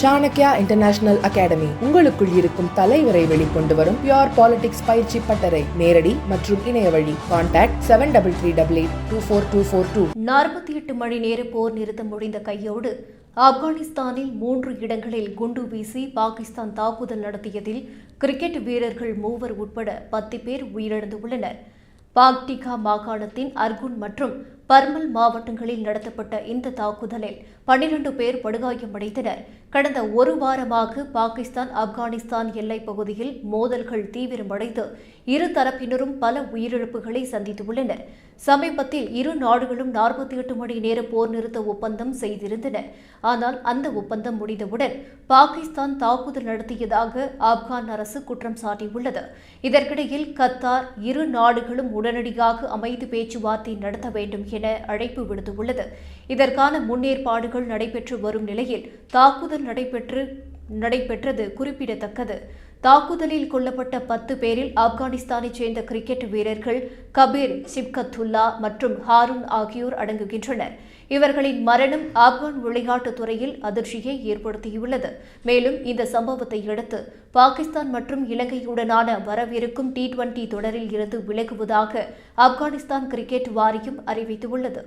Chanakya international academy உங்களுக்குள் இருக்கும் தலைவரை வெளிக்கொண்டு வரும் பியூர் பாலிடிக்ஸ் பயிற்சி பட்டறை. நேரடி மற்றும் இணைய வழி. கான்டாக்ட் 7338824242. 48 மணி நேர போர் நிறுத்தம் முடிந்த கையோடு ஆப்கானிஸ்தானில் 3 இடங்களில் குண்டு வீசி பாகிஸ்தான் தாக்குதல் நடத்தியதில் கிரிக்கெட் வீரர்கள் 3 உட்பட 10 பேர் உயிரிழந்துள்ளனர். பாக்டிகா மாகாணத்தின் அர்குன் மற்றும் பர்மல் மாவட்டங்களில் நடத்தப்பட்ட இந்த தாக்குதலில் 12 பேர் படுகாயமடைந்தனர். கடந்த ஒரு வாரமாக பாகிஸ்தான் ஆப்கானிஸ்தான் எல்லைப் பகுதியில் மோதல்கள் தீவிரமடைந்து இரு தரப்பினரும் பல உயிரிழப்புகளை சந்தித்துள்ளனர். சமீபத்தில் இரு நாடுகளும் 48 மணி நேர போர் நிறுத்த ஒப்பந்தம் செய்திருந்தன. ஆனால் அந்த ஒப்பந்தம் முடிந்தவுடன் பாகிஸ்தான் தாக்குதல் நடத்தியதாக ஆப்கான் அரசு குற்றம் சாட்டியுள்ளது. இதற்கிடையில் கத்தார் இரு நாடுகளும் உடனடியாக அமைதி பேச்சுவார்த்தை நடத்த வேண்டும் என அழைப்பு விடுத்துள்ளது. இதற்கான முன்னேற்பாடுகள் நடைபெற்று வரும் நிலையில் தாக்குதல் நடைபெற்றது குறிப்பிடத்தக்கது. தாக்குதலில் கொல்லப்பட்ட 10 பேரில் ஆப்கானிஸ்தானைச் சேர்ந்த கிரிக்கெட் வீரர்கள் கபீர் சிப்கத்துல்லா மற்றும் ஹாரூன் ஆகியோர் அடங்குகின்றனர். இவர்களின் மரணம் ஆப்கான் விளையாட்டுத் துறையில் அதிர்ச்சியை ஏற்படுத்தியுள்ளது. மேலும் இந்த சம்பவத்தை அடுத்து பாகிஸ்தான் மற்றும் இலங்கையுடனான வரவிருக்கும் T20 தொடரில் இருந்து விலகுவதாக ஆப்கானிஸ்தான் கிரிக்கெட் வாரியம் அறிவித்துள்ளது.